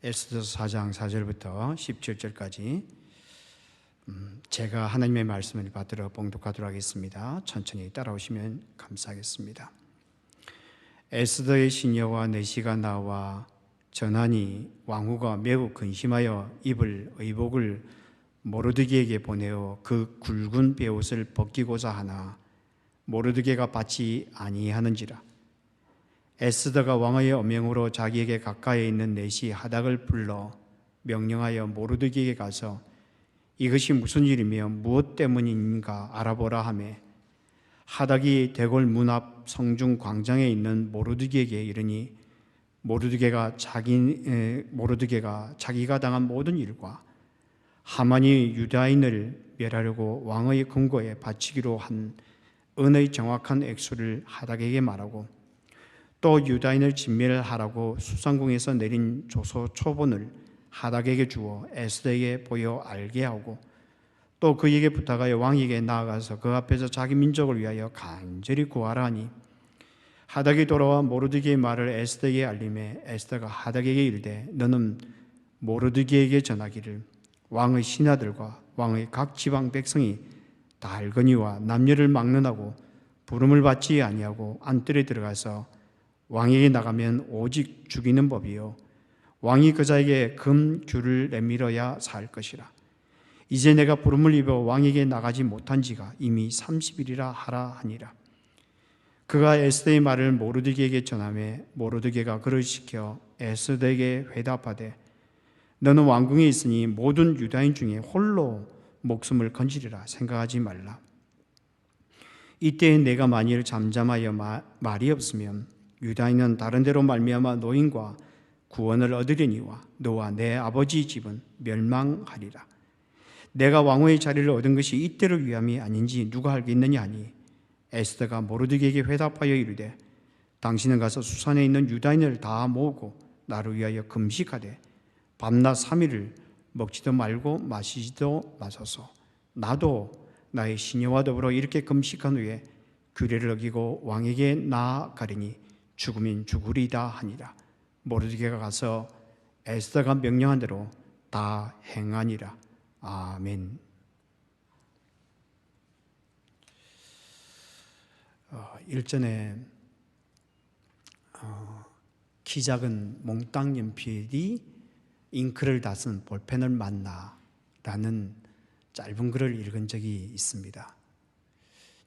에스더서 4장 4절부터 17절까지 제가 하나님의 말씀을 받들어 봉독하도록 하겠습니다. 천천히 따라오시면 감사하겠습니다. 에스더의 시녀와 내시가 나와 전하니 왕후가 매우 근심하여 입을 의복을 모르드게에게 보내어 그 굵은 베옷을 벗기고자 하나 모르드게가 받지 아니하는지라. 에스더가 왕의 엄명으로 자기에게 가까이 있는 내시 하닥을 불러 명령하여 모르드게에게 가서 이것이 무슨 일이며 무엇 때문인가 알아보라 하매 하닥이 대궐 문 앞 성중 광장에 있는 모르드게에게 이르니 모르드게가 자기가 당한 모든 일과 하만이 유다인을 멸하려고 왕의 금고에 바치기로 한 은의 정확한 액수를 하닥에게 말하고 또 유다인을 진멸하라고 수상궁에서 내린 조서 초본을 하닥에게 주어 에스더에게 보여 알게 하고 또 그에게 부탁하여 왕에게 나아가서 그 앞에서 자기 민족을 위하여 간절히 구하라 하니 하닥이 돌아와 모르드게의 말을 에스더에게 알림해 에스더가 하닥에게 이르되 너는 모르드게에게 전하기를 왕의 신하들과 왕의 각 지방 백성이 다 알거니와 남녀를 막론하고 부름을 받지 아니하고 안뜰에 들어가서 왕에게 나가면 오직 죽이는 법이요 왕이 그 자에게 금 귤을 내밀어야 살 것이라. 이제 내가 부름을 입어 왕에게 나가지 못한 지가 이미 30일이라 하라 하니라. 그가 에스더의 말을 모르드게에게 전하매 모르드게가 그를 시켜 에스더에게 회답하되 너는 왕궁에 있으니 모든 유다인 중에 홀로 목숨을 건지리라 생각하지 말라. 이때 내가 만일 잠잠하여 말이 없으면 유다인은 다른 데로 말미암아 노인과 구원을 얻으려니와 너와 내 아버지 집은 멸망하리라. 내가 왕후의 자리를 얻은 것이 이때를 위함이 아닌지 누가 알겠느냐 하니 에스더가 모르드게에게 회답하여 이르되 당신은 가서 수산에 있는 유다인을 다 모으고 나를 위하여 금식하되 밤낮 3일을 먹지도 말고 마시지도 마소서. 나도 나의 시녀와 더불어 이렇게 금식한 후에 규례를 어기고 왕에게 나아가리니 죽으면 죽으리다 하니라. 모르드게가 가서 에스더가 명령한 대로 다 행하니라. 아멘. 일전에 키 작은 몽땅 연필이 잉크를 다 쓴 볼펜을 만나라는 짧은 글을 읽은 적이 있습니다.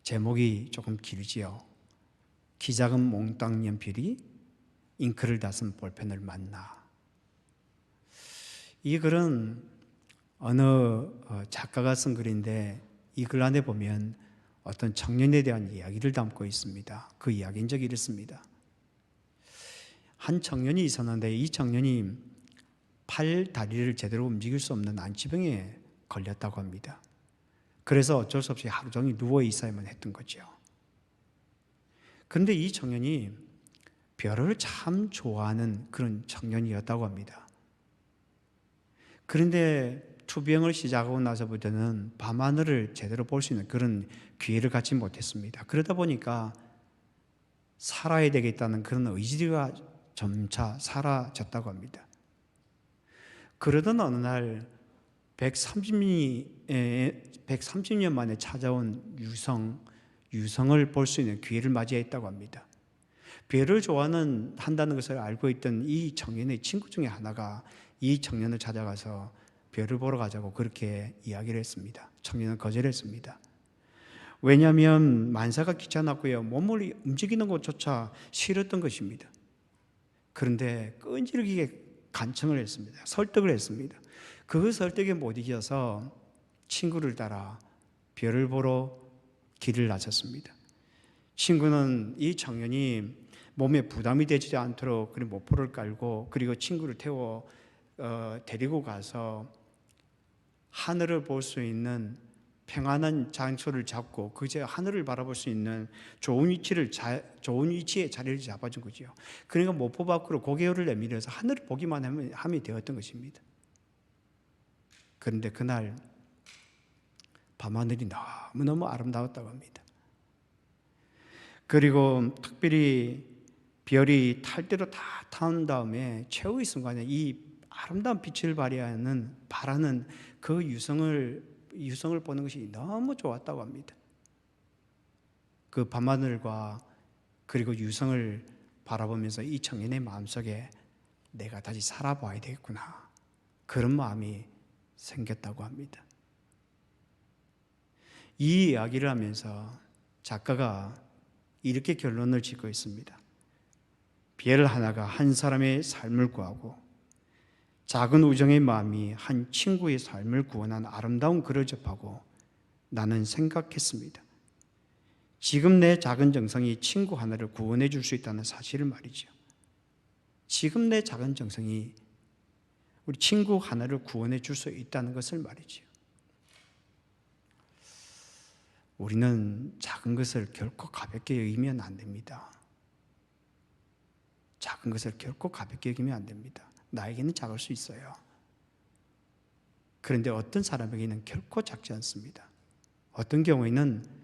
제목이 조금 길지요. 키 작은 몽땅 연필이 잉크를 다 쓴 볼펜을 만나. 이 글은 어느 작가가 쓴 글인데 이 글 안에 보면 어떤 청년에 대한 이야기를 담고 있습니다. 그 이야기인 적이 이렇습니다. 한 청년이 있었는데 이 청년이 팔, 다리를 제대로 움직일 수 없는 안치병에 걸렸다고 합니다. 그래서 어쩔 수 없이 하루 종일 누워 있어야만 했던 거죠. 그런데 이 청년이 별을 참 좋아하는 그런 청년이었다고 합니다. 그런데 투병을 시작하고 나서부터는 밤하늘을 제대로 볼 수 있는 그런 기회를 갖지 못했습니다. 그러다 보니까 살아야 되겠다는 그런 의지가 점차 사라졌다고 합니다. 그러던 어느 날 130년 만에 찾아온 유성을 볼 수 있는 기회를 맞이했다고 합니다. 별을 한다는 것을 알고 있던 이 청년의 친구 중에 하나가 이 청년을 찾아가서 별을 보러 가자고 그렇게 이야기를 했습니다. 청년은 거절했습니다. 왜냐하면 만사가 귀찮았고요. 몸을 움직이는 것조차 싫었던 것입니다. 그런데 끈질기게 간청을 했습니다. 설득을 했습니다. 그 설득에 못 이겨서 친구를 따라 별을 보러 길을 나섰습니다. 친구는 이 청년이 몸에 부담이 되지 않도록 모포를 깔고 그리고 친구를 태워 데리고 가서 하늘을 볼 수 있는 평안한 장소를 잡고 그제 하늘을 바라볼 수 있는 좋은 위치에 자리를 잡아준 거죠. 그러니까 모포 밖으로 고개를 내밀어서 하늘을 보기만 하면 되었던 것입니다. 그런데 그날 밤하늘이 너무너무 아름다웠다고 합니다. 그리고 특별히 별이 탈 대로 다 타온 다음에 최후의 순간에 이 아름다운 빛을 바라는 그 유성을 보는 것이 너무 좋았다고 합니다. 그 밤하늘과 그리고 유성을 바라보면서 이 청년의 마음속에 내가 다시 살아봐야 되겠구나, 그런 마음이 생겼다고 합니다. 이 이야기를 하면서 작가가 이렇게 결론을 짓고 있습니다. 별 하나가 한 사람의 삶을 구하고 작은 우정의 마음이 한 친구의 삶을 구원한 아름다운 글을 접하고 나는 생각했습니다. 지금 내 작은 정성이 친구 하나를 구원해 줄 수 있다는 사실을 말이죠. 지금 내 작은 정성이 우리 친구 하나를 구원해 줄 수 있다는 것을 말이죠. 우리는 작은 것을 결코 가볍게 여기면 안 됩니다. 작은 것을 결코 가볍게 여기면 안 됩니다. 나에게는 작을 수 있어요. 그런데 어떤 사람에게는 결코 작지 않습니다. 어떤 경우에는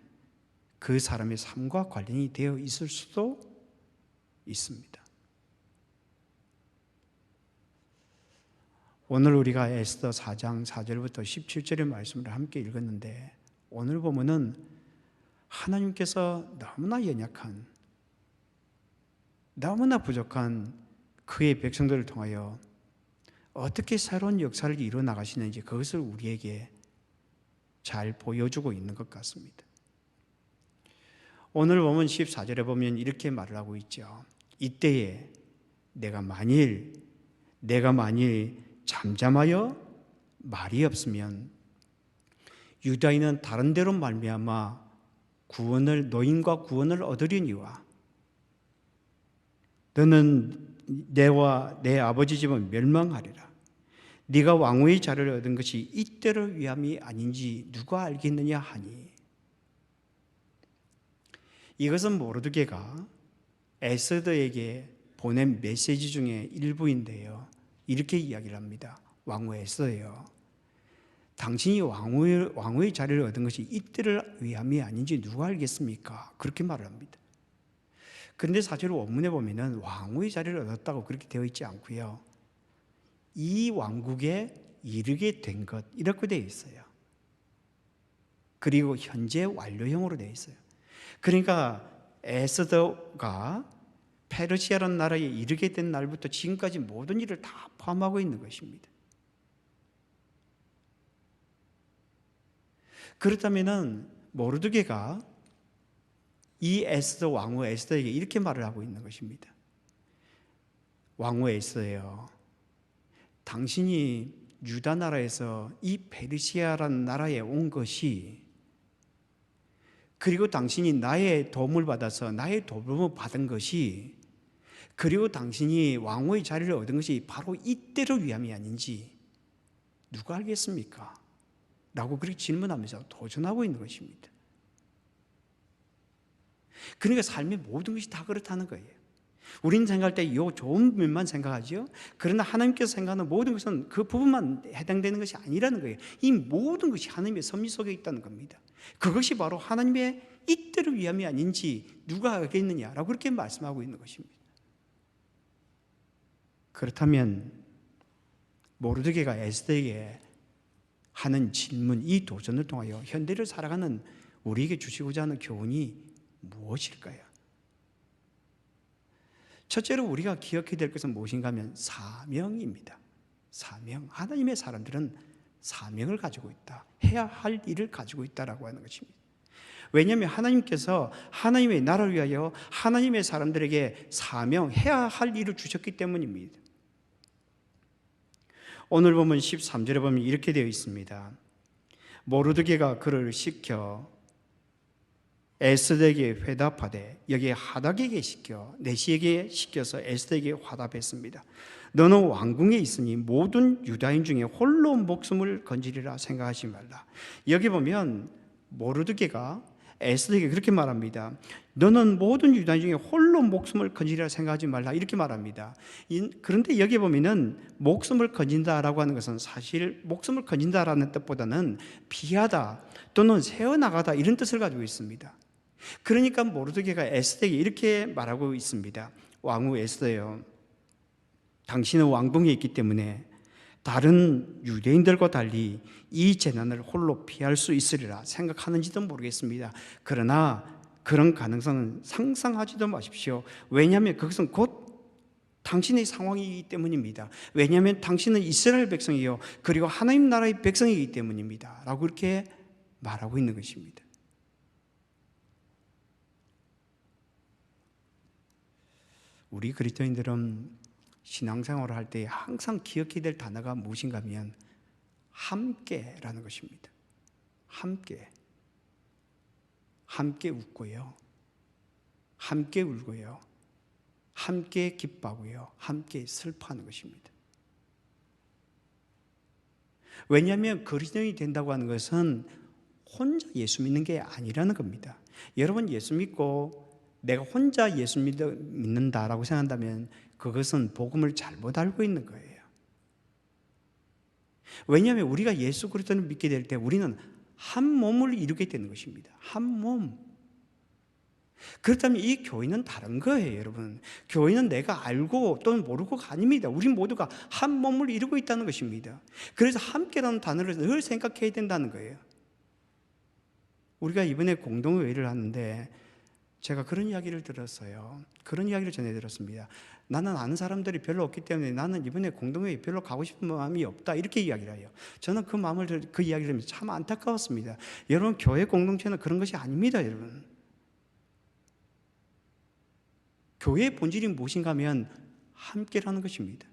그 사람의 삶과 관련이 되어 있을 수도 있습니다. 오늘 우리가 에스더 4장 4절부터 17절의 말씀을 함께 읽었는데, 오늘 보면은 하나님께서 너무나 연약한, 너무나 부족한 그의 백성들을 통하여 어떻게 새로운 역사를 이루어 나가시는지 그것을 우리에게 잘 보여주고 있는 것 같습니다. 오늘 보면 14절에 보면 이렇게 말을 하고 있죠. 이때에 내가 만일 잠잠하여 말이 없으면 유다인은 다른 데로 말미암아 노인과 구원을 얻으려니와 너는 내와 내 아버지 집은 멸망하리라. 네가 왕후의 자리를 얻은 것이 이때를 위함이 아닌지 누가 알겠느냐 하니, 이것은 모르드게가 에스더에게 보낸 메시지 중에 일부인데요, 이렇게 이야기를 합니다. 왕후 에스더예요, 당신이 왕후의 자리를 얻은 것이 이때를 위함이 아닌지 누가 알겠습니까? 그렇게 말을 합니다. 그런데 사실 원문에 보면은 왕후의 자리를 얻었다고 그렇게 되어 있지 않고요, 이 왕국에 이르게 된 것, 이렇게 되어 있어요. 그리고 현재 완료형으로 되어 있어요. 그러니까 에스더가 페르시아라는 나라에 이르게 된 날부터 지금까지 모든 일을 다 포함하고 있는 것입니다. 그렇다면은 모르드게가 이 왕후 에스더에게 이렇게 말을 하고 있는 것입니다. 왕후 에스더예요, 당신이 유다 나라에서 이 페르시아라는 나라에 온 것이, 그리고 당신이 나의 도움을 받아서 나의 도움을 받은 것이, 그리고 당신이 왕후의 자리를 얻은 것이 바로 이때를 위함이 아닌지 누가 알겠습니까? 라고 그렇게 질문하면서 도전하고 있는 것입니다. 그러니까 삶의 모든 것이 다 그렇다는 거예요. 우리는 생각할 때 이 좋은 면만 생각하죠. 그러나 하나님께서 생각하는 모든 것은 그 부분만 해당되는 것이 아니라는 거예요. 이 모든 것이 하나님의 섭리 속에 있다는 겁니다. 그것이 바로 하나님의 이때를 위함이 아닌지 누가 알겠느냐라고 그렇게 말씀하고 있는 것입니다. 그렇다면 모르드게가 에스더에게 하는 질문, 이 도전을 통하여 현대를 살아가는 우리에게 주시고자 하는 교훈이 무엇일까요? 첫째로 우리가 기억해야 될 것은 무엇인가 하면 사명입니다. 사명. 하나님의 사람들은 사명을 가지고 있다, 해야 할 일을 가지고 있다라고 하는 것입니다. 왜냐하면 하나님께서 하나님의 나라를 위하여 하나님의 사람들에게 사명해야 할 일을 주셨기 때문입니다. 오늘 보면 13절에 보면 이렇게 되어 있습니다. 모르드게가 그를 시켜 에스더에게 회답하되, 여기에 하닥에게 시켜 내시에게 시켜서 에스더에게 화답했습니다. 너는 왕궁에 있으니 모든 유다인 중에 홀로 목숨을 건지리라 생각하지 말라. 여기 보면 모르드게가 에스더에게 그렇게 말합니다. 너는 모든 유다인 중에 홀로 목숨을 건지리라 생각하지 말라, 이렇게 말합니다. 그런데 여기 보면은 목숨을 건진다라고 하는 것은 사실 목숨을 건진다라는 뜻보다는 피하다 또는 세어나가다, 이런 뜻을 가지고 있습니다. 그러니까 모르드게가 에스더에게 이렇게 말하고 있습니다. 왕후 에스더요, 당신은 왕궁에 있기 때문에 다른 유대인들과 달리 이 재난을 홀로 피할 수 있으리라 생각하는지도 모르겠습니다. 그러나 그런 가능성은 상상하지도 마십시오. 왜냐하면 그것은 곧 당신의 상황이기 때문입니다. 왜냐하면 당신은 이스라엘 백성이요 그리고 하나님 나라의 백성이기 때문입니다 라고 이렇게 말하고 있는 것입니다. 우리 그리스도인들은 신앙생활을 할 때 항상 기억해야 될 단어가 무엇인가 하면 함께라는 것입니다. 함께 웃고요, 함께 울고요, 함께 기뻐하고요, 함께 슬퍼하는 것입니다. 왜냐하면 그리스도인이 된다고 하는 것은 혼자 예수 믿는 게 아니라는 겁니다. 여러분 예수 믿고 내가 혼자 예수 믿는다라고 생각한다면 그것은 복음을 잘못 알고 있는 거예요. 왜냐하면 우리가 예수 그리스도를 믿게 될 때 우리는 한 몸을 이루게 되는 것입니다. 한 몸. 그렇다면 이 교회는 다른 거예요, 여러분. 교회는 내가 알고 또는 모르고가 아닙니다. 우리 모두가 한 몸을 이루고 있다는 것입니다. 그래서 함께라는 단어를 늘 생각해야 된다는 거예요. 우리가 이번에 공동회의를 하는데 제가 그런 이야기를 들었어요. 그런 이야기를 전해드렸습니다. 나는 아는 사람들이 별로 없기 때문에 나는 이번에 공동회의 별로 가고 싶은 마음이 없다 이렇게 이야기를 해요. 저는 그 이야기를 들으면서 참 안타까웠습니다. 여러분 교회 공동체는 그런 것이 아닙니다. 여러분 교회의 본질이 무엇인가 하면 함께라는 것입니다.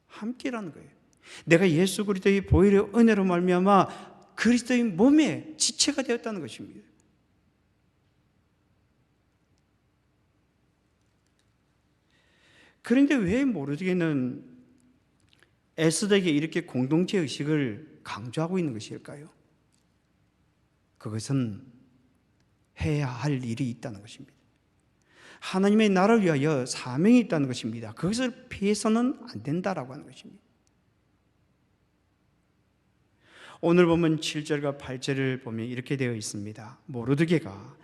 함께라는 거예요. 내가 예수 그리스도의 보혈의 은혜로 말미암아 그리스도의 몸의 지체가 되었다는 것입니다. 그런데 왜 모르겠는 에스더에게 이렇게 공동체 의식을 강조하고 있는 것일까요? 그것은 해야 할 일이 있다는 것입니다. 하나님의 나라를 위하여 사명이 있다는 것입니다. 그것을 피해서는 안 된다라고 하는 것입니다. 오늘 보면 7절과 8절을 보면 이렇게 되어 있습니다. 모르드게가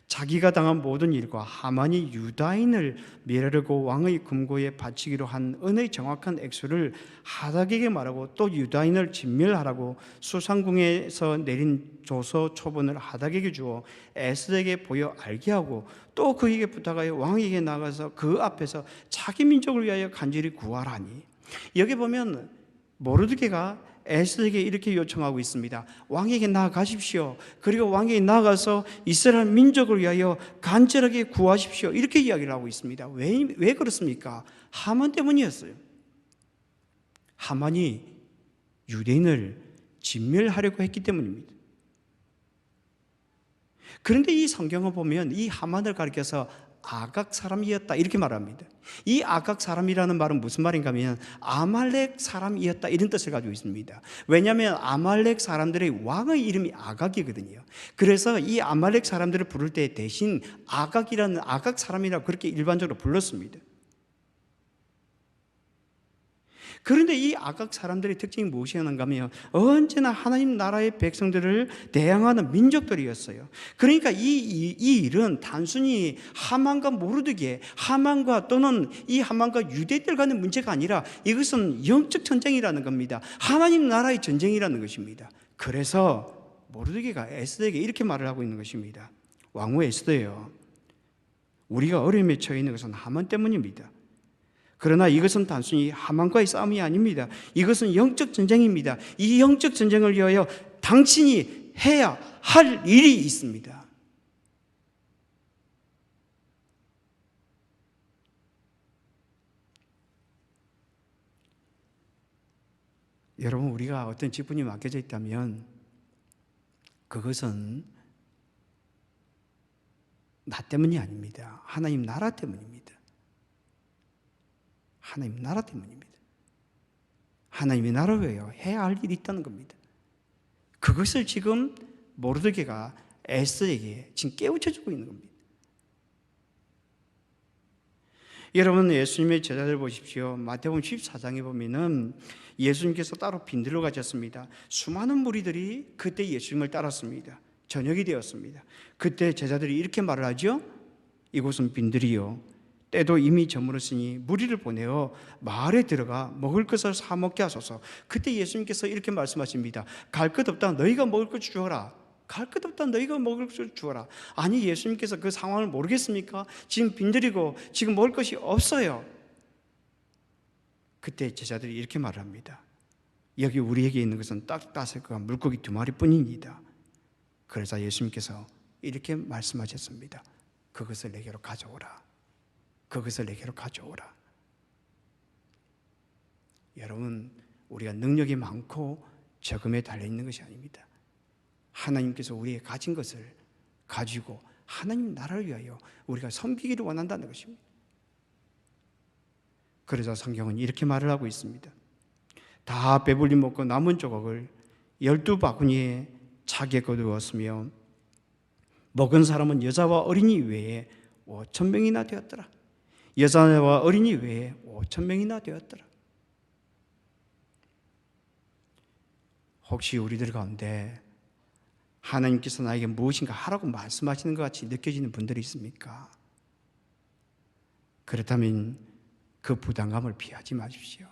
자기가 당한 모든 일과 하만이 유다인을 멸하려고 왕의 금고에 바치기로 한 은의 정확한 액수를 하닥에게 말하고 또 유다인을 진멸하라고 수상궁에서 내린 조서 초본을 하닥에게 주어 에스더에게 보여 알게 하고 또 그에게 부탁하여 왕에게 나가서 그 앞에서 자기 민족을 위하여 간절히 구하라니. 여기 보면 모르드게가 에스더에게 이렇게 요청하고 있습니다. 왕에게 나아가십시오. 그리고 왕에게 나아가서 이스라엘 민족을 위하여 간절하게 구하십시오. 이렇게 이야기를 하고 있습니다. 왜 그렇습니까? 하만 때문이었어요. 하만이 유대인을 진멸하려고 했기 때문입니다. 그런데 이 성경을 보면 이 하만을 가리켜서 아각 사람이었다 이렇게 말합니다. 이 아각 사람이라는 말은 무슨 말인가 하면 아말렉 사람이었다 이런 뜻을 가지고 있습니다. 왜냐하면 아말렉 사람들의 왕의 이름이 아각이거든요. 그래서 이 아말렉 사람들을 부를 때 대신 아각이라는 아각 사람이라고 그렇게 일반적으로 불렀습니다. 그런데 이 아각 사람들의 특징이 무엇이었는가 하면 언제나 하나님 나라의 백성들을 대항하는 민족들이었어요. 그러니까 이 일은 단순히 하만과 모르드게, 하만과 또는 이 하만과 유대인들 간의 문제가 아니라 이것은 영적 전쟁이라는 겁니다. 하나님 나라의 전쟁이라는 것입니다. 그래서 모르드게가 에스더에게 이렇게 말을 하고 있는 것입니다. 왕후 에스더예요, 우리가 어려움에 처해 있는 것은 하만 때문입니다. 그러나 이것은 단순히 하만과의 싸움이 아닙니다. 이것은 영적 전쟁입니다. 이 영적 전쟁을 위하여 당신이 해야 할 일이 있습니다. 여러분, 우리가 어떤 직분이 맡겨져 있다면 그것은 나 때문이 아닙니다. 하나님 나라 때문입니다. 하나님 나라 때문입니다. 하나님의 나라를 위하여 해야 할 일이 있다는 겁니다. 그것을 지금 모르드게가 에스더에게 지금 깨우쳐주고 있는 겁니다. 여러분, 예수님의 제자들 보십시오. 마태복음 14장에 보면은 예수님께서 따로 빈들로 가셨습니다. 수많은 무리들이 그때 예수님을 따랐습니다. 저녁이 되었습니다. 그때 제자들이 이렇게 말을 하죠. 이곳은 빈들이요, 때도 이미 저물었으니 무리를 보내어 마을에 들어가 먹을 것을 사 먹게 하소서. 그때 예수님께서 이렇게 말씀하십니다. 갈 것 없다 너희가 먹을 것 주어라. 갈 것 없다 너희가 먹을 것을 주어라. 아니, 예수님께서 그 상황을 모르겠습니까? 지금 빈들이고 지금 먹을 것이 없어요. 그때 제자들이 이렇게 말을 합니다. 여기 우리에게 있는 것은 딱 5것과 물고기 2마리뿐입니다. 그러자 예수님께서 이렇게 말씀하셨습니다. 그것을 내게로 가져오라. 그것을 내게로 가져오라. 여러분, 우리가 능력이 많고 적음에 달려있는 것이 아닙니다. 하나님께서 우리의 가진 것을 가지고 하나님 나라를 위하여 우리가 섬기기를 원한다는 것입니다. 그래서 성경은 이렇게 말을 하고 있습니다. 다 배불리 먹고 남은 조각을 12바구니에 차게 거두었으며 먹은 사람은 여자와 어린이 외에 5,000명이나 되었더라. 여자와 어린이 외에 5,000명이나 되었더라. 혹시 우리들 가운데 하나님께서 나에게 무엇인가 하라고 말씀하시는 것 같이 느껴지는 분들이 있습니까? 그렇다면 그 부담감을 피하지 마십시오.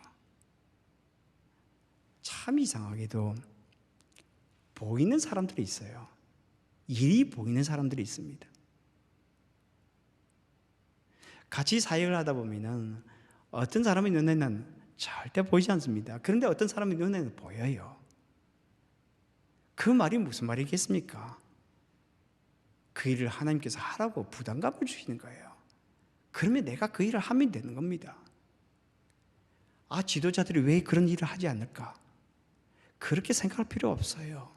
참 이상하게도 보이는 사람들이 있어요. 일이 보이는 사람들이 있습니다. 같이 사역을 하다 보면은 어떤 사람의 눈에는 절대 보이지 않습니다. 그런데 어떤 사람의 눈에는 보여요. 그 말이 무슨 말이겠습니까? 그 일을 하나님께서 하라고 부담감을 주시는 거예요. 그러면 내가 그 일을 하면 되는 겁니다. 아, 지도자들이 왜 그런 일을 하지 않을까? 그렇게 생각할 필요 없어요.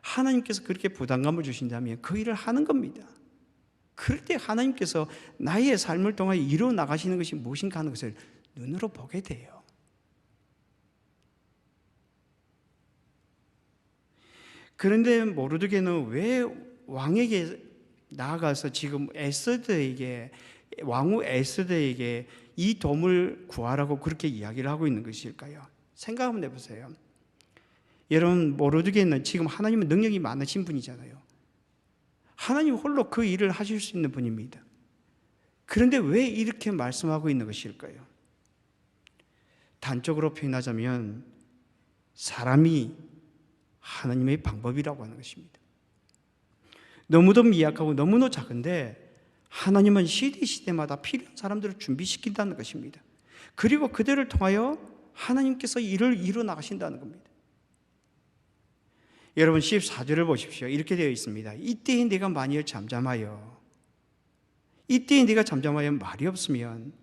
하나님께서 그렇게 부담감을 주신다면 그 일을 하는 겁니다. 그럴 때 하나님께서 나의 삶을 통하여 이루어 나가시는 것이 무엇인가 하는 것을 눈으로 보게 돼요. 그런데 모르드게는 왜 왕에게 나아가서 지금 왕후 에스더에게 이 도움을 구하라고 그렇게 이야기를 하고 있는 것일까요? 생각 한번 해보세요. 여러분, 모르드게는 지금 하나님은 능력이 많으신 분이잖아요. 하나님 홀로 그 일을 하실 수 있는 분입니다. 그런데 왜 이렇게 말씀하고 있는 것일까요? 단적으로 표현하자면 사람이 하나님의 방법이라고 하는 것입니다. 너무도 미약하고 너무도 작은데 하나님은 시대마다 필요한 사람들을 준비시킨다는 것입니다. 그리고 그들을 통하여 하나님께서 일을 이루어 나가신다는 겁니다. 여러분 14절을 보십시오. 이렇게 되어 있습니다. 이때에 네가 만일 잠잠하여 말이 없으면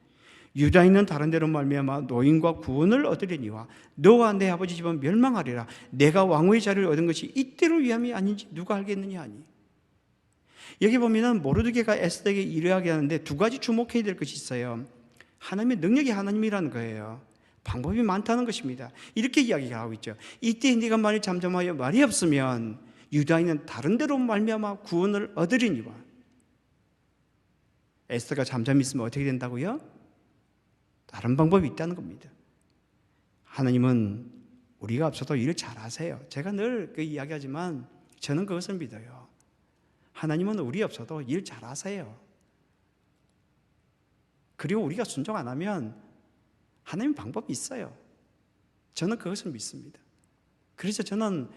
유다인은 다른 데로 말미암아 노인과 구원을 얻으려니와 너와 내 아버지 집은 멸망하리라. 내가 왕의 자리를 얻은 것이 이때를 위함이 아닌지 누가 알겠느냐 하니. 여기 보면은 모르드게가 에스더에게 이야기 하는데 두 가지 주목해야 될 것이 있어요. 하나님의 능력이 하나님이라는 거예요. 방법이 많다는 것입니다. 이렇게 이야기하고 있죠. 이때 네가 만일 잠잠하여 말이 없으면 유다인은 다른 데로 말미암아 구원을 얻으리니와. 에스더가 잠잠히 있으면 어떻게 된다고요? 다른 방법이 있다는 겁니다. 하나님은 우리가 없어도 일을 잘하세요. 제가 늘 그 이야기하지만 저는 그것을 믿어요. 하나님은 우리 없어도 일 잘하세요. 그리고 우리가 순종 안 하면 하나님 방법이 있어요. 저는 그것을 믿습니다. 그래서 저는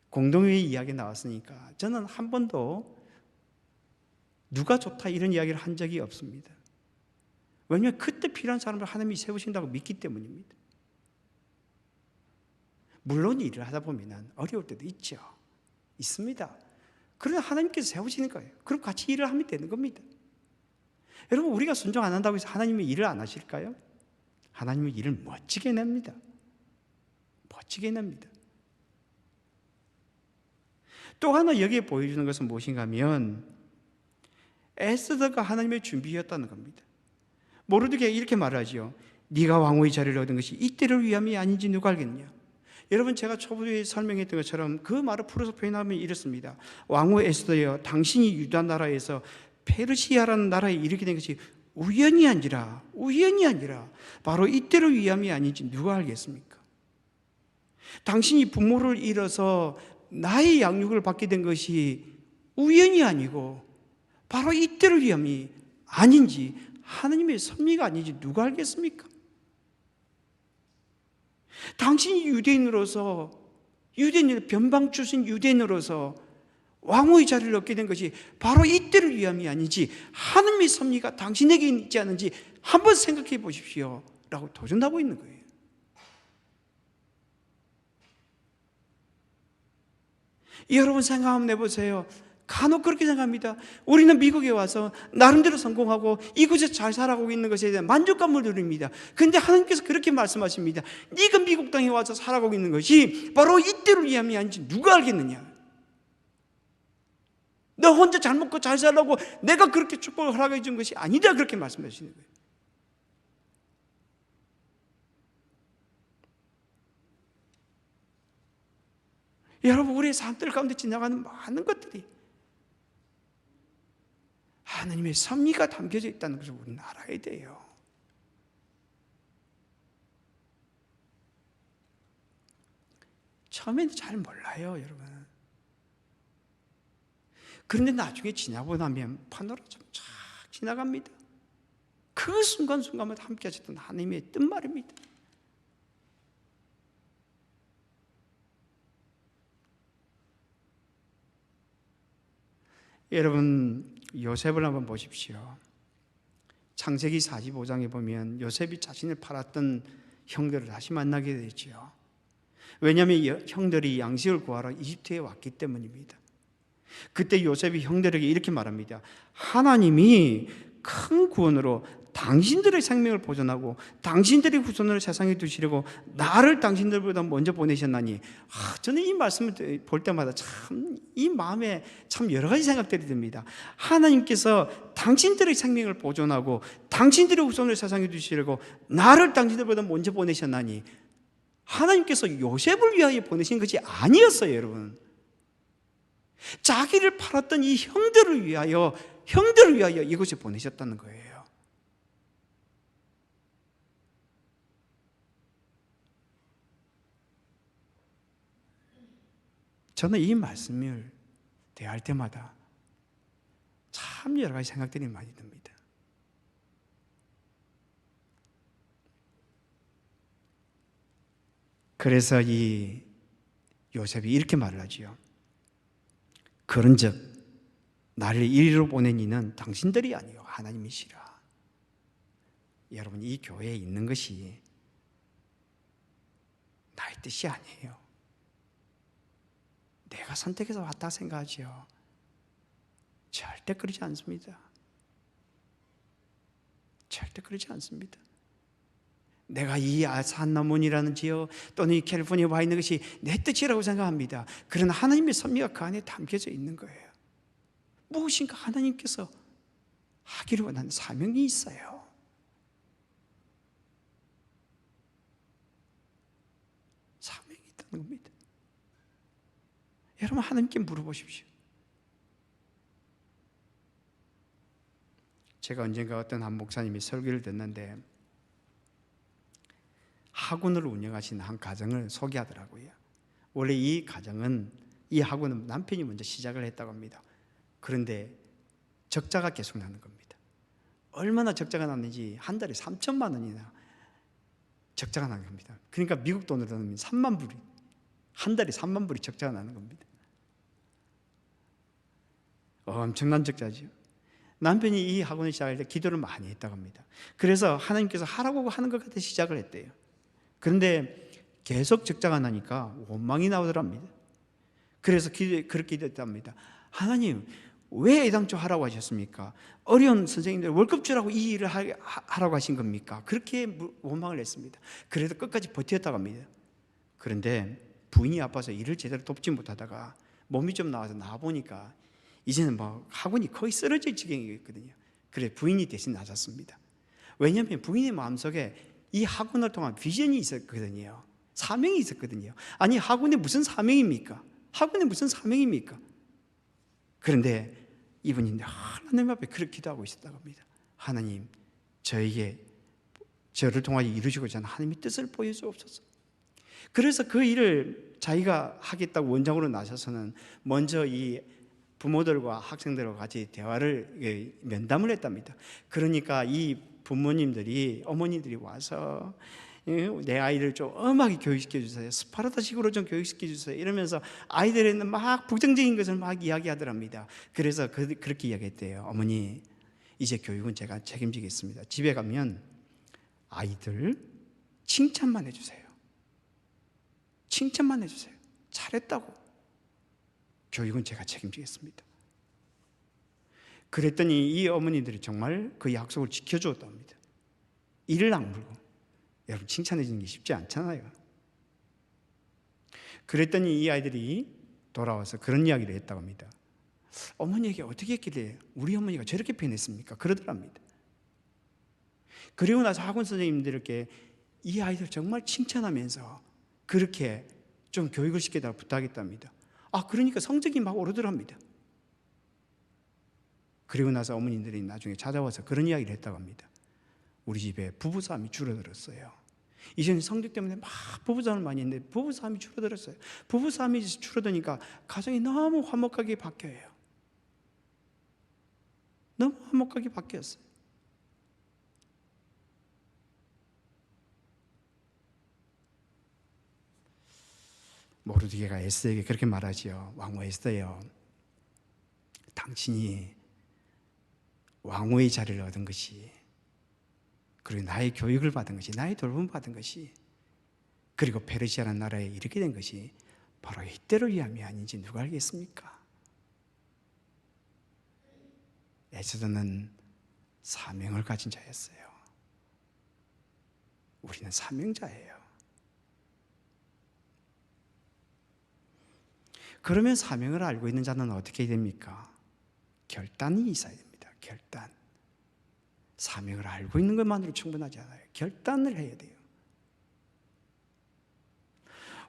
공동회의 이야기 나왔으니까 저는 한 번도 누가 좋다 이런 이야기를 한 적이 없습니다. 왜냐하면 그때 필요한 사람을 하나님이 세우신다고 믿기 때문입니다. 물론 일을 하다 보면 어려울 때도 있죠. 있습니다. 그러나 하나님께서 세우시는 거예요. 그럼 같이 일을 하면 되는 겁니다. 여러분, 우리가 순종 안 한다고 해서 하나님이 일을 안 하실까요? 하나님은 일을 멋지게 냅니다. 멋지게 냅니다. 또 하나 여기에 보여주는 것은 무엇인가 하면 에스더가 하나님의 준비였다는 겁니다. 모르드게 이렇게 말하죠. 네가 왕후의 자리를 얻은 것이 이때를 위함이 아닌지 누가 알겠느냐. 여러분, 제가 초부에 설명했던 것처럼 그 말을 풀어서 표현하면 이렇습니다. 왕후 에스더여, 당신이 유다 나라에서 페르시아라는 나라에 이르게 된 것이 우연이 아니라 바로 이때를 위함이 아닌지 누가 알겠습니까? 당신이 부모를 잃어서 나의 양육을 받게 된 것이 우연이 아니고 바로 이때를 위함이 아닌지, 하나님의 섭리가 아닌지 누가 알겠습니까? 당신이 유대인으로서, 유대인을 변방 출신 유대인으로서 왕후의 자리를 얻게 된 것이 바로 이때를 위함이 아니지 하나님의 섭리가 당신에게 있지 않은지 한번 생각해 보십시오 라고 도전하고 있는 거예요. 여러분 생각 한번 해보세요. 간혹 그렇게 생각합니다. 우리는 미국에 와서 나름대로 성공하고 이곳에 잘 살아가고 있는 것에 대한 만족감을 누립니다. 그런데 하나님께서 그렇게 말씀하십니다. 네가 미국 땅에 와서 살아가고 있는 것이 바로 이때를 위함이 아닌지 누가 알겠느냐? 너 혼자 잘 먹고 잘 살라고 내가 그렇게 축복을 허락해 준 것이 아니다, 그렇게 말씀하시는 거예요. 여러분, 우리의 삶들 가운데 지나가는 많은 것들이 하나님의 섭리가 담겨져 있다는 것을 우리는 알아야 돼요. 처음에는 잘 몰라요, 여러분. 그런데 나중에 지나고 나면 파노라 좀 쫙 지나갑니다. 그 순간순간마다 함께 하셨던 하나님의 뜻 말입니다. 여러분, 요셉을 한번 보십시오. 창세기 45장에 보면 요셉이 자신을 팔았던 형들을 다시 만나게 되죠. 왜냐하면 형들이 양식을 구하러 이집트에 왔기 때문입니다. 그때 요셉이 형들에게 이렇게 말합니다. 하나님이 큰 구원으로 당신들의 생명을 보존하고 당신들의 후손을 세상에 두시려고 나를 당신들보다 먼저 보내셨나니, 저는 이 말씀을 볼 때마다 참 이 마음에 참 여러 가지 생각들이 듭니다. 하나님께서 당신들의 생명을 보존하고 당신들의 후손을 세상에 두시려고 나를 당신들보다 먼저 보내셨나니, 하나님께서 요셉을 위하여 보내신 것이 아니었어요, 여러분. 자기를 팔았던 이 형들을 위하여 이곳에 보내셨다는 거예요. 저는 이 말씀을 대할 때마다 참 여러 가지 생각들이 많이 듭니다. 그래서 이 요셉이 이렇게 말을 하지요. 그런즉 나를 이리로 보낸 이는 당신들이 아니요 하나님이시라. 여러분, 이 교회에 있는 것이 나의 뜻이 아니에요. 내가 선택해서 왔다 생각하지요. 절대 그러지 않습니다. 절대 그러지 않습니다. 내가 이 산나문이라는 지역 또는 이 캘리포니아에 와 있는 것이 내 뜻이라고 생각합니다. 그러나 하나님의 섭리가 그 안에 담겨져 있는 거예요. 무엇인가 하나님께서 하기를 원하는 사명이 있어요. 사명이 있다는 겁니다. 여러분, 하나님께 물어보십시오. 제가 언젠가 어떤 한 목사님이 설교를 듣는데 학원을 운영하시는 한 가정을 소개하더라고요. 원래 이 가정은, 이 학원은 남편이 먼저 시작을 했다고 합니다. 그런데 적자가 계속 나는 겁니다. 얼마나 적자가 났는지 한 달에 3천만 원이나 적자가 나는 겁니다. 그러니까 미국 돈으로 하면 3만 불이, 한 달에 3만 불이 적자가 나는 겁니다. 엄청난 적자죠. 남편이 이 학원을 시작할 때 기도를 많이 했다고 합니다. 그래서 하나님께서 하라고 하는 것 같아 시작을 했대요. 그런데 계속 적자가 나니까 원망이 나오더랍니다. 그래서 그렇게 기도했답니다. 하나님, 왜 애당초 하라고 하셨습니까? 어려운 선생님들 월급 주라고 이 일을 하라고 하신 겁니까? 그렇게 원망을 했습니다. 그래도 끝까지 버텼다고 합니다. 그런데 부인이 아파서 일을 제대로 돕지 못하다가 몸이 좀 나와서 나와보니까 이제는 막 학원이 거의 쓰러질 지경이었거든요. 그래 부인이 대신 나섰습니다. 왜냐하면 부인의 마음속에 이 학원을 통한 비전이 있었거든요. 사명이 있었거든요. 아니, 학원에 무슨 사명입니까? 학원에 무슨 사명입니까? 그런데 이분이 하나님 앞에 그렇게 기도하고 있었다고 합니다. 하나님, 저를 통하여 이루시고자 하는 하나님의 뜻을 보여주옵소서. 그래서 그 일을 자기가 하겠다고 원장으로 나서서는 먼저 이 부모들과 학생들과 같이 대화를 면담을 했답니다. 그러니까 이 부모님들이 어머니들이 와서 내 아이를 좀 엄하게 교육시켜 주세요. 스파르타식으로 좀 교육시켜 주세요. 이러면서 아이들에는 막 부정적인 것을 막 이야기하더랍니다. 그래서 그렇게 이야기했대요. 어머니, 이제 교육은 제가 책임지겠습니다. 집에 가면 아이들 칭찬만 해주세요. 칭찬만 해주세요. 잘했다고. 교육은 제가 책임지겠습니다. 그랬더니 이 어머니들이 정말 그 약속을 지켜주었답니다. 이를 악물고. 여러분, 칭찬해 주는 게 쉽지 않잖아요. 그랬더니 이 아이들이 돌아와서 그런 이야기를 했다고 합니다. 어머니에게 어떻게 했길래 우리 어머니가 저렇게 표현했습니까? 그러더랍니다. 그리고 나서 학원 선생님들께 이 아이들 정말 칭찬하면서 그렇게 좀 교육을 시켜달라고 부탁했답니다. 그러니까 성적이 막 오르더랍니다. 그리고 나서 어머님들이 나중에 찾아와서 그런 이야기를 했다고 합니다. 우리 집에 부부싸움이 줄어들었어요. 이전에 성적 때문에 막 부부싸움을 많이 했는데 부부싸움이 줄어들었어요. 부부싸움이 줄어드니까 가정이 너무 화목하게 바뀌어요. 너무 화목하게 바뀌었어요. 모르드게가 에스더에게 그렇게 말하지요. 왕후 에스더요, 당신이 왕후의 자리를 얻은 것이, 그리고 나의 교육을 받은 것이, 나의 돌봄을 받은 것이, 그리고 페르시아라는 나라에 이렇게 된 것이 바로 이때를 위함이 아닌지 누가 알겠습니까? 에스더는 사명을 가진 자였어요. 우리는 사명자예요. 그러면 사명을 알고 있는 자는 어떻게 됩니까? 결단이 있어야 됩니다. 결단. 사명을 알고 있는 것만으로 충분하지 않아요. 결단을 해야 돼요.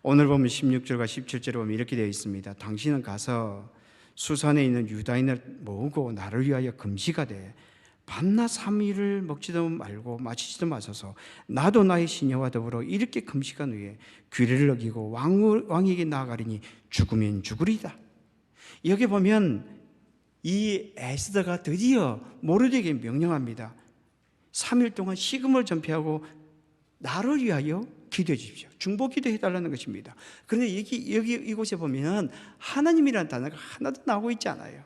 오늘 보면 16절과 17절에 보면 이렇게 되어 있습니다. 당신은 가서 수산에 있는 유다인을 모으고 나를 위하여 금식하되 밤낮 3일을 먹지도 말고 마시지도 마소서. 나도 나의 시녀와 더불어 이렇게 금식한 후에 규례를 어기고 왕에게 나아가리니 죽으면 죽으리다. 여기 보면 이 에스더가 드디어 모르드게에게 명령합니다. 3일 동안 식음을 전폐하고 나를 위하여 기도해 주십시오. 중보 기도해 달라는 것입니다. 그런데 여기 이곳에 보면 하나님이라는 단어가 하나도 나오고 있지 않아요.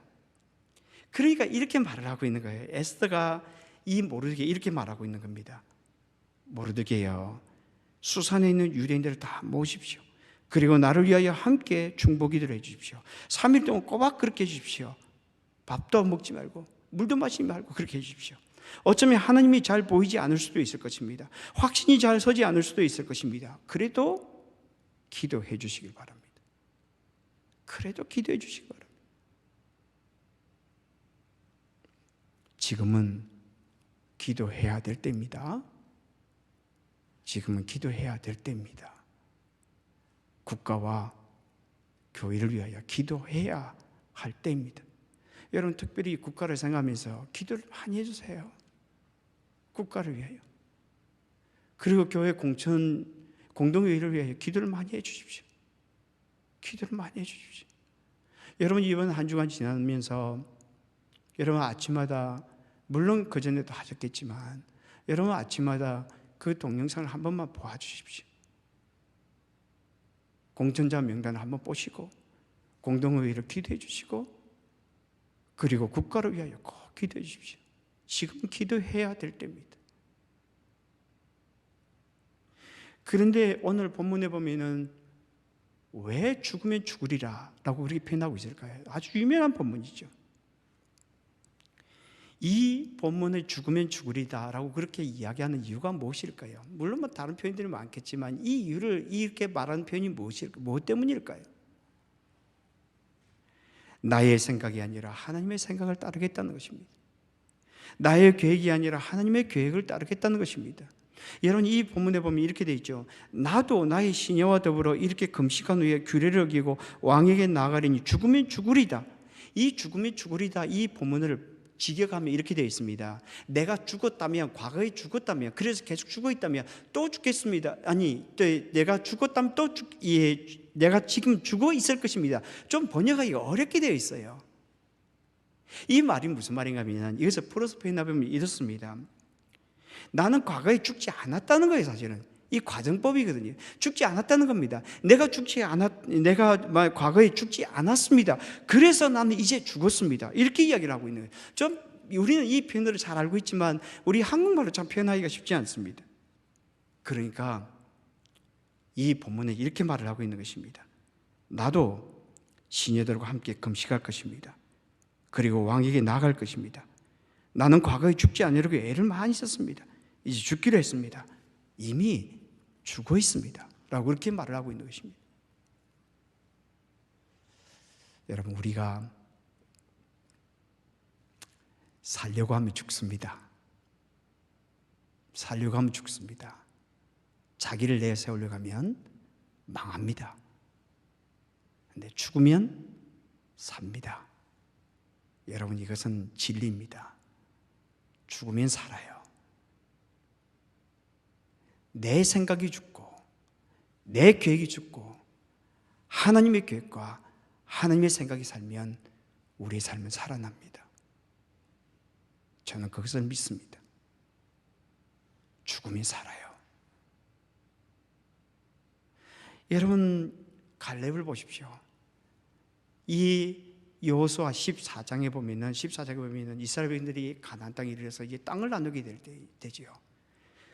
그러니까 이렇게 말을 하고 있는 거예요. 에스더가 이 모르드게에 이렇게 말하고 있는 겁니다. 모르드게여, 수산에 있는 유대인들을 다 모으십시오. 그리고 나를 위하여 함께 중보 기도를 해 주십시오. 3일 동안 꼬박 그렇게 해 주십시오. 밥도 먹지 말고 물도 마시지 말고 그렇게 해 주십시오. 어쩌면 하나님이 잘 보이지 않을 수도 있을 것입니다. 확신이 잘 서지 않을 수도 있을 것입니다. 그래도 기도해 주시길 바랍니다. 그래도 기도해 주시기 바랍니다. 지금은 기도해야 될 때입니다. 지금은 기도해야 될 때입니다. 국가와 교회를 위하여 기도해야 할 때입니다. 여러분, 특별히 국가를 생각하면서 기도를 많이 해주세요. 국가를 위하여. 그리고 교회 공동회의를 위하여 기도를 많이 해주십시오. 기도를 많이 해주십시오. 여러분, 이번 한 주간 지나면서 여러분 아침마다, 물론 그전에도 하셨겠지만 여러분 아침마다 그 동영상을 한 번만 보아주십시오. 공천자 명단을 한번 보시고 공동회의를 기도해 주시고 그리고 국가를 위하여 꼭 기도해 주십시오. 지금 기도해야 될 때입니다. 그런데 오늘 본문에 보면은 왜 죽으면 죽으리라 라고 그렇게 표현하고 있을까요? 아주 유명한 본문이죠. 이 본문을 죽으면 죽으리다 라고 그렇게 이야기하는 이유가 무엇일까요? 물론 뭐 다른 표현들이 많겠지만 이 이유를 이렇게 말하는 표현이 무엇 때문일까요? 나의 생각이 아니라 하나님의 생각을 따르겠다는 것입니다. 나의 계획이 아니라 하나님의 계획을 따르겠다는 것입니다. 여러분, 이 본문에 보면 이렇게 되어 있죠. 나도 나의 시녀와 더불어 이렇게 금식한 후에 규례를 어기고 왕에게 나아가리니 죽으면 죽으리다. 이 죽으면 죽으리다 이 본문을 직역하면 이렇게 되어 있습니다. 내가 죽었다면, 과거에 죽었다면, 그래서 계속 죽어 있다면 또 죽겠습니다. 아니, 또 내가 죽었다면 내가 지금 죽어 있을 것입니다. 좀 번역하기가 어렵게 되어 있어요. 이 말이 무슨 말인가 하면 여기서 플러스 포인트 보면 이렇습니다. 나는 과거에 죽지 않았다는 거예요. 사실은 이 과정법이거든요. 죽지 않았다는 겁니다. 내가 과거에 죽지 않았습니다. 그래서 나는 이제 죽었습니다. 이렇게 이야기를 하고 있는 거예요. 우리는 이 표현을 잘 알고 있지만 우리 한국말로 참 표현하기가 쉽지 않습니다. 그러니까 이 본문에 이렇게 말을 하고 있는 것입니다. 나도 시녀들과 함께 금식할 것입니다. 그리고 왕에게 나아갈 것입니다. 나는 과거에 죽지 않으려고 애를 많이 썼습니다. 이제 죽기로 했습니다. 이미 죽어 있습니다. 라고 그렇게 말을 하고 있는 것입니다. 여러분, 우리가 살려고 하면 죽습니다. 살려고 하면 죽습니다. 자기를 내세우려고 하면 망합니다. 근데 죽으면 삽니다. 여러분, 이것은 진리입니다. 죽으면 살아요. 내 생각이 죽고 내 계획이 죽고 하나님의 계획과 하나님의 생각이 살면 우리의 삶은 살아납니다. 저는 그것을 믿습니다. 죽으면 살아요. 여러분, 갈렙을 보십시오. 이 여호수아 14장에 보면은 이스라엘 백성들이 가나안 땅에 이르러서 이제 땅을 나누게 되지요.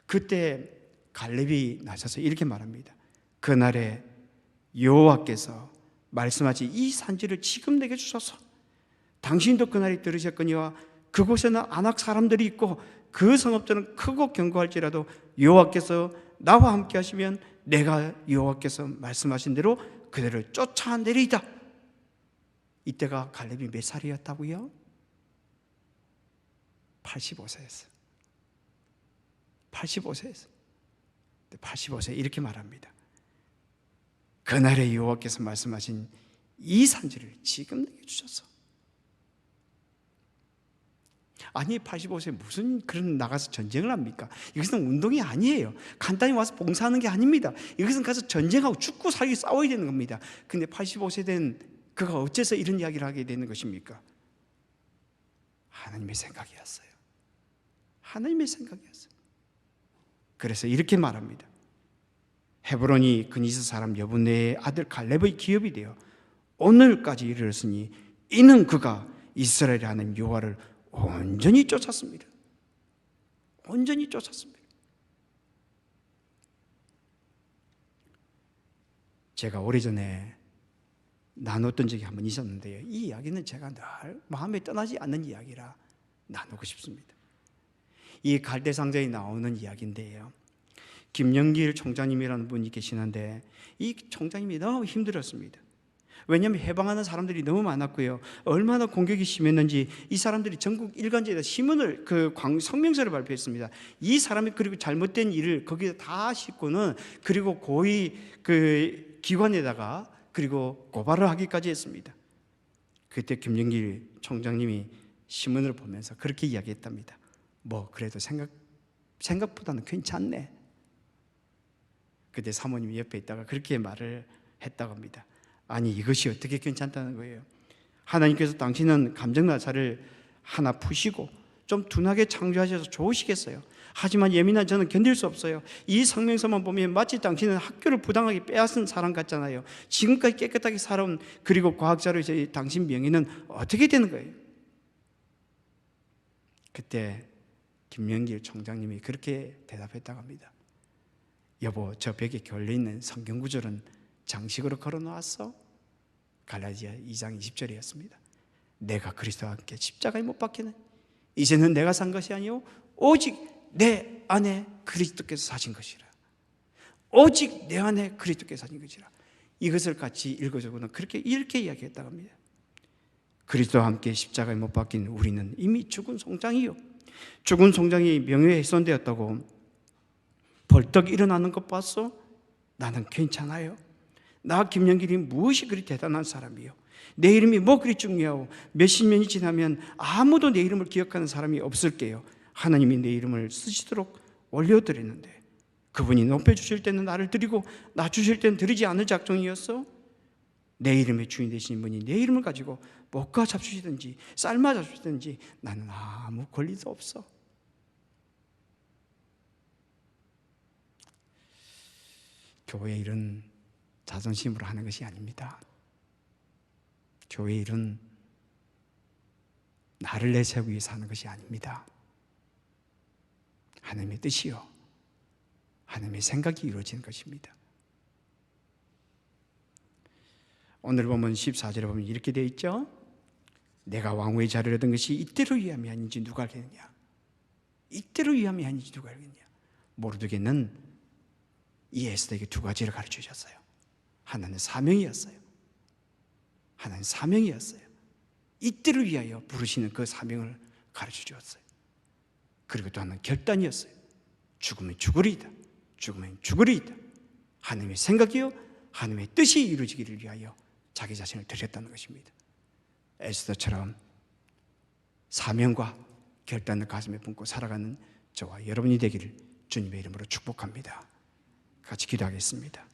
그때 갈렙이 나서서 이렇게 말합니다. 그날에 여호와께서 말씀하시 이 산지를 지금 내게 주소서. 당신도 그날에 들으셨거니와 그곳에는 아낙 사람들이 있고 그 성읍들은 크고 견고할지라도 여호와께서 나와 함께 하시면 내가 여호와께서 말씀하신 대로 그들을 쫓아내리이다. 이때가 갈렙이 몇 살이었다고요? 85세였어요. 85세 이렇게 말합니다. 그날에 여호와께서 말씀하신 이 산지를 지금 내게 주셔서. 아니, 85세에 무슨 그런 나가서 전쟁을 합니까? 이것은 운동이 아니에요. 간단히 와서 봉사하는 게 아닙니다. 이것은 가서 전쟁하고 죽고 살기 싸워야 되는 겁니다. 근데 85세 된 그가 어째서 이런 이야기를 하게 되는 것입니까? 하나님의 생각이었어요. 하나님의 생각이었어요. 그래서 이렇게 말합니다. 헤브론이 그니스 사람 여분네의 아들 갈렙의 기업이 되어 오늘까지 이르렀으니 이는 그가 이스라엘의 하나님 여호와를 온전히 쫓았습니다. 온전히 쫓았습니다. 제가 오래전에 나눴던 적이 한 번 있었는데요. 이 이야기는 제가 늘 마음에 떠나지 않는 이야기라 나누고 싶습니다. 이 갈대상자에 나오는 이야기인데요. 김영길 총장님이라는 분이 계시는데 이 총장님이 너무 힘들었습니다. 왜냐하면 해방하는 사람들이 너무 많았고요. 얼마나 공격이 심했는지 이 사람들이 전국 일간지에다 신문을 성명서를 발표했습니다. 이 사람이 그리고 잘못된 일을 거기에 다 싣고는 그리고 고위 그 기관에다가 그리고 고발을 하기까지 했습니다. 그때 김영길 총장님이 신문을 보면서 그렇게 이야기했답니다. 뭐 그래도 생각보다는 괜찮네. 그때 사모님이 옆에 있다가 그렇게 말을 했다고 합니다. 아니, 이것이 어떻게 괜찮다는 거예요? 하나님께서 당신은 감정 나사를 하나 푸시고 좀 둔하게 창조하셔서 좋으시겠어요. 하지만 예민한 저는 견딜 수 없어요. 이 성명서만 보면 마치 당신은 학교를 부당하게 빼앗은 사람 같잖아요. 지금까지 깨끗하게 살아온 그리고 과학자로 이제 당신 명예는 어떻게 되는 거예요? 그때 김영길 총장님이 그렇게 대답했다고 합니다. 여보, 저 벽에 걸려있는 성경 구절은 장식으로 걸어놓았어? 갈라디아 2장 20절이었습니다. 내가 그리스도와 함께 십자가에 못 박히는 이제는 내가 산 것이 아니요 오직 내 안에 그리스도께서 사신 것이라. 오직 내 안에 그리스도께서 사신 것이라. 이것을 같이 읽어주고는 이렇게 이야기했다고 합니다. 그리스도와 함께 십자가에 못 박힌 우리는 이미 죽은 송장이요, 죽은 송장이 명예훼손되었다고 벌떡 일어나는 것 봤어? 나는 괜찮아요. 나 김영길이 무엇이 그리 대단한 사람이요, 내 이름이 뭐 그리 중요하고 몇십 년이 지나면 아무도 내 이름을 기억하는 사람이 없을게요. 하나님이 내 이름을 쓰시도록 올려드렸는데 그분이 높여주실 때는 나를 드리고 낮추실 때는 드리지 않을 작정이었어? 내 이름의 주인 되신 분이 내 이름을 가지고 볶아 잡수시든지 삶아 잡수시든지 나는 아무 권리도 없어. 교회 일은 자존심으로 하는 것이 아닙니다. 교회 일은 나를 내세우기 위해서 하는 것이 아닙니다. 하나님의 뜻이요, 하나님의 생각이 이루어지는 것입니다. 오늘 보면 14절에 보면 이렇게 되어 있죠. 내가 왕후의 자리를 얻은 것이 이때를 위함이 아닌지 누가 알겠느냐. 이때를 위함이 아닌지 누가 알겠느냐. 모르드게는 이 에스더에게 두 가지를 가르쳐 주셨어요. 하나는 사명이었어요. 하나는 사명이었어요. 이때를 위하여 부르시는 그 사명을 가르쳐 주었어요. 그리고 또 하나는 결단이었어요. 죽으면 죽으리이다. 죽으면 죽으리이다. 하나님의 생각이요, 하나님의 뜻이 이루어지기를 위하여 자기 자신을 드렸다는 것입니다. 에스더처럼 사명과 결단을 가슴에 품고 살아가는 저와 여러분이 되기를 주님의 이름으로 축복합니다. 같이 기도하겠습니다.